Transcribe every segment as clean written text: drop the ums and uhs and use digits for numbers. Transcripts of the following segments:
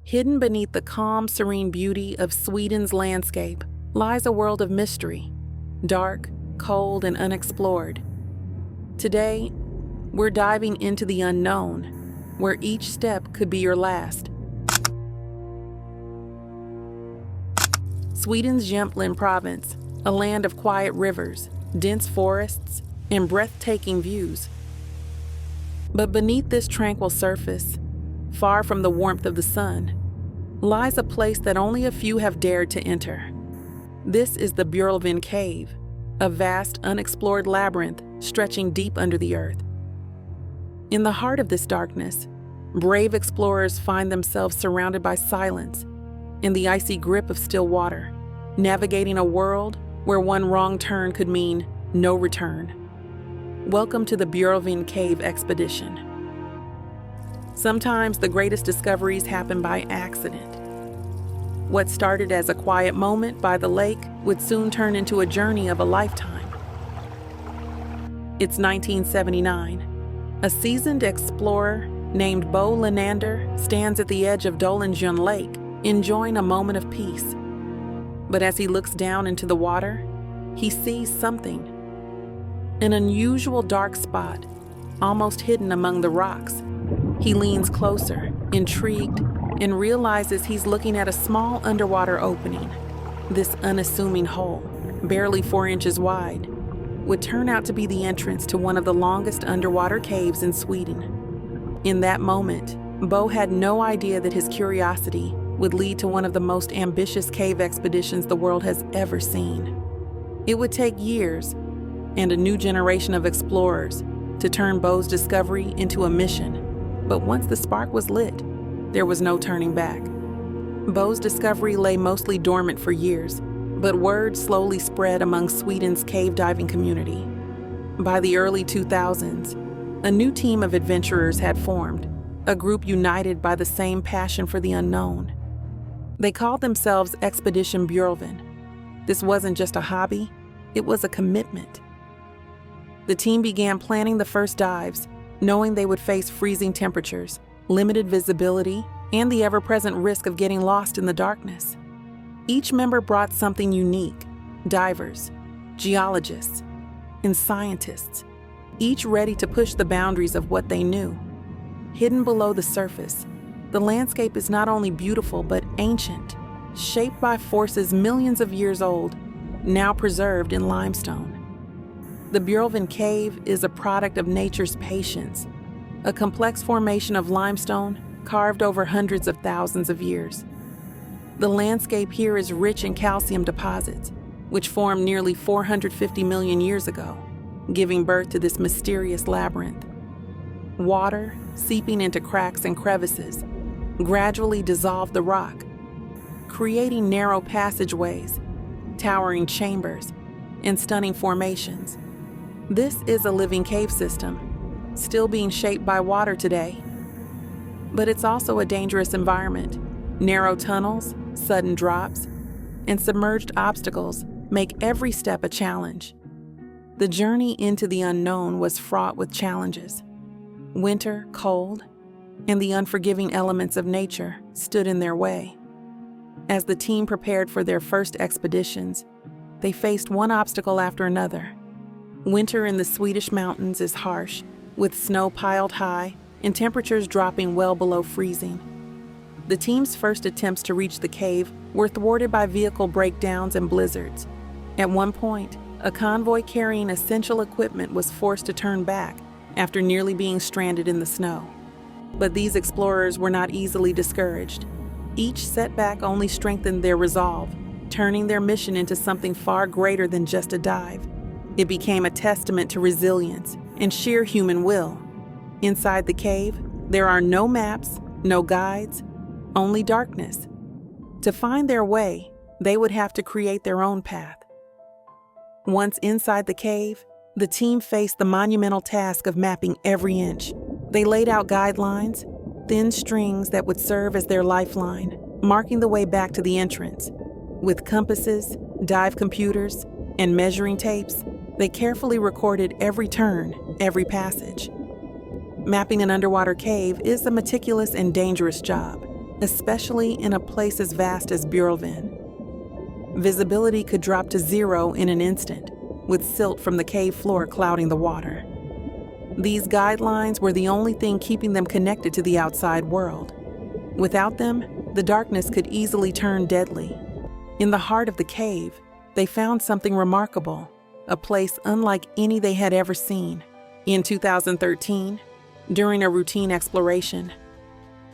Hidden beneath the calm, serene beauty of Sweden's landscape lies a world of mystery, dark, cold, and unexplored. Today, we're diving into the unknown, where each step could be your last. Sweden's Jämtland province, a land of quiet rivers, dense forests, and breathtaking views. But beneath this tranquil surface, far from the warmth of the sun, lies a place that only a few have dared to enter. This is the Björlvin Cave, a vast, unexplored labyrinth stretching deep under the earth. In the heart of this darkness, brave explorers find themselves surrounded by silence in the icy grip of still water, navigating a world where one wrong turn could mean no return. Welcome to the Björlvin Cave expedition. Sometimes the greatest discoveries happen by accident. What started as a quiet moment by the lake would soon turn into a journey of a lifetime. It's 1979. A seasoned explorer named Bo Lenander stands at the edge of Dolingen Lake, enjoying a moment of peace. But as he looks down into the water, he sees something. An unusual dark spot, almost hidden among the rocks. He leans closer, intrigued, and realizes he's looking at a small underwater opening. This unassuming hole, barely 4 inches wide, would turn out to be the entrance to one of the longest underwater caves in Sweden. In that moment, Bo had no idea that his curiosity would lead to one of the most ambitious cave expeditions the world has ever seen. It would take years and a new generation of explorers to turn Bo's discovery into a mission. But once the spark was lit, there was no turning back. Bo's discovery lay mostly dormant for years, but word slowly spread among Sweden's cave diving community. By the early 2000s, a new team of adventurers had formed, a group united by the same passion for the unknown. They called themselves Expedition Björlvin. This wasn't just a hobby, it was a commitment. The team began planning the first dives, knowing they would face freezing temperatures, limited visibility, and the ever-present risk of getting lost in the darkness. Each member brought something unique: divers, geologists, and scientists, each ready to push the boundaries of what they knew. Hidden below the surface, the landscape is not only beautiful but ancient, shaped by forces millions of years old, now preserved in limestone. The Björlvin Cave is a product of nature's patience, a complex formation of limestone carved over hundreds of thousands of years. The landscape here is rich in calcium deposits, which formed nearly 450 million years ago, giving birth to this mysterious labyrinth. Water, seeping into cracks and crevices, gradually dissolved the rock, creating narrow passageways, towering chambers, and stunning formations. This is a living cave system, still being shaped by water today. But it's also a dangerous environment. Narrow tunnels, sudden drops, and submerged obstacles make every step a challenge. The journey into the unknown was fraught with challenges. Winter, cold, and the unforgiving elements of nature stood in their way. As the team prepared for their first expeditions, they faced one obstacle after another. Winter in the Swedish mountains is harsh, with snow piled high and temperatures dropping well below freezing. The team's first attempts to reach the cave were thwarted by vehicle breakdowns and blizzards. At one point, a convoy carrying essential equipment was forced to turn back after nearly being stranded in the snow. But these explorers were not easily discouraged. Each setback only strengthened their resolve, turning their mission into something far greater than just a dive. It became a testament to resilience and sheer human will. Inside the cave, there are no maps, no guides, only darkness. To find their way, they would have to create their own path. Once inside the cave, the team faced the monumental task of mapping every inch. They laid out guidelines, thin strings that would serve as their lifeline, marking the way back to the entrance. With compasses, dive computers, and measuring tapes, they carefully recorded every turn, every passage. Mapping an underwater cave is a meticulous and dangerous job. especially in a place as vast as Björlvin. Visibility could drop to 0 in an instant, with silt from the cave floor clouding the water. These guidelines were the only thing keeping them connected to the outside world. Without them, the darkness could easily turn deadly. In the heart of the cave, they found something remarkable, a place unlike any they had ever seen. In 2013, during a routine exploration,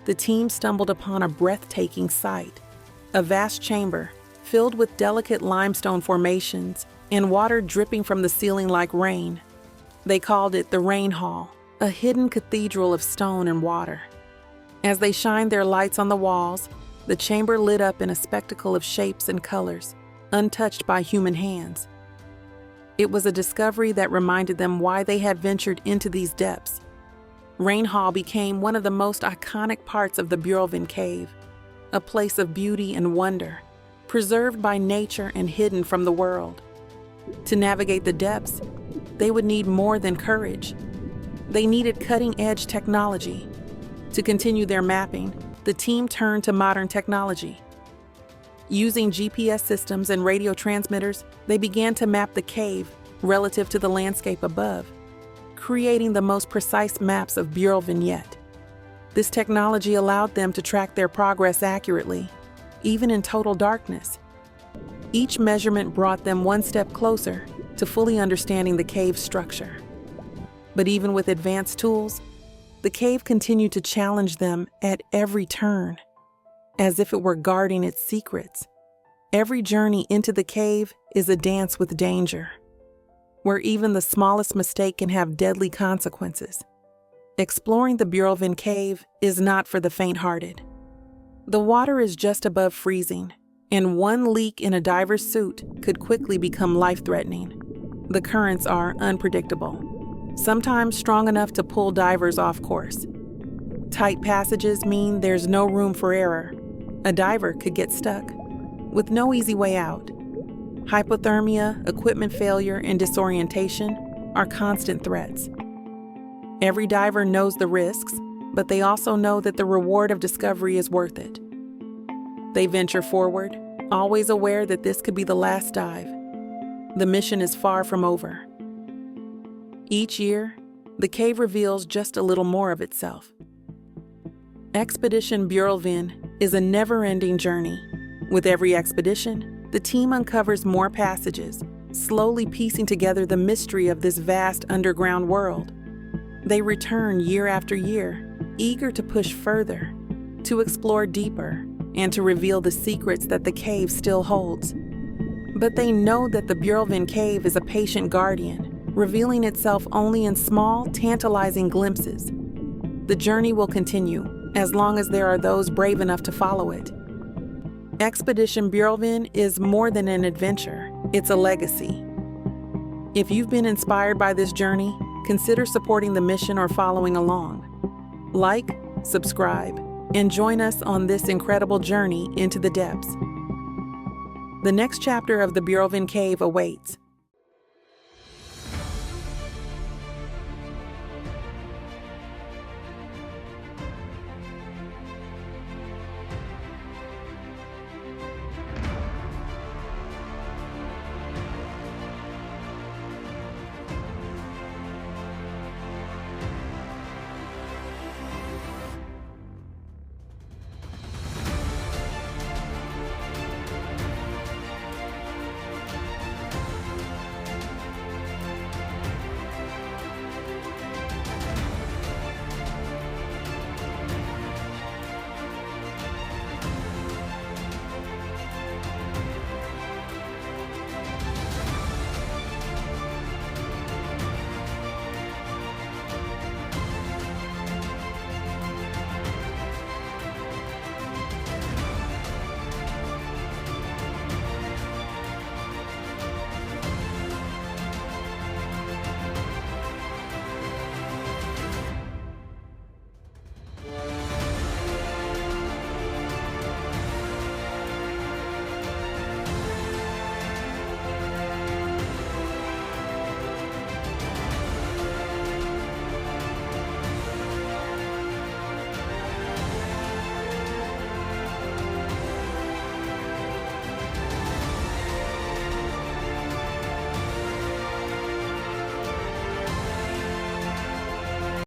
the team stumbled upon a breathtaking sight, a vast chamber filled with delicate limestone formations and water dripping from the ceiling like rain. They called it the Rain Hall, a hidden cathedral of stone and water. As they shined their lights on the walls, the chamber lit up in a spectacle of shapes and colors, untouched by human hands. It was a discovery that reminded them why they had ventured into these depths. Rain Hall became one of the most iconic parts of the Björlvin Cave, a place of beauty and wonder, preserved by nature and hidden from the world. To navigate the depths, they would need more than courage. They needed cutting-edge technology. To continue their mapping, the team turned to modern technology. Using GPS systems and radio transmitters, they began to map the cave relative to the landscape above, creating the most precise maps of Björlvin yet. This technology allowed them to track their progress accurately, even in total darkness. Each measurement brought them one step closer to fully understanding the cave's structure. But even with advanced tools, the cave continued to challenge them at every turn, as if it were guarding its secrets. Every journey into the cave is a dance with danger, where even the smallest mistake can have deadly consequences. Exploring the Björlvin Cave is not for the faint-hearted. The water is just above freezing, and one leak in a diver's suit could quickly become life-threatening. The currents are unpredictable, sometimes strong enough to pull divers off course. Tight passages mean there's no room for error. A diver could get stuck, with no easy way out. Hypothermia, equipment failure, and disorientation are constant threats. Every diver knows the risks, but they also know that the reward of discovery is worth it. They venture forward, always aware that this could be the last dive. The mission is far from over. Each year, the cave reveals just a little more of itself. Expedition Björlvin is a never-ending journey. With every expedition, the team uncovers more passages, slowly piecing together the mystery of this vast underground world. They return year after year, eager to push further, to explore deeper, and to reveal the secrets that the cave still holds. But they know that the Björlvin Cave is a patient guardian, revealing itself only in small, tantalizing glimpses. The journey will continue, as long as there are those brave enough to follow it. Expedition Björlvin is more than an adventure, it's a legacy. If you've been inspired by this journey, consider supporting the mission or following along. Like, subscribe, and join us on this incredible journey into the depths. The next chapter of the Björlvin Cave awaits.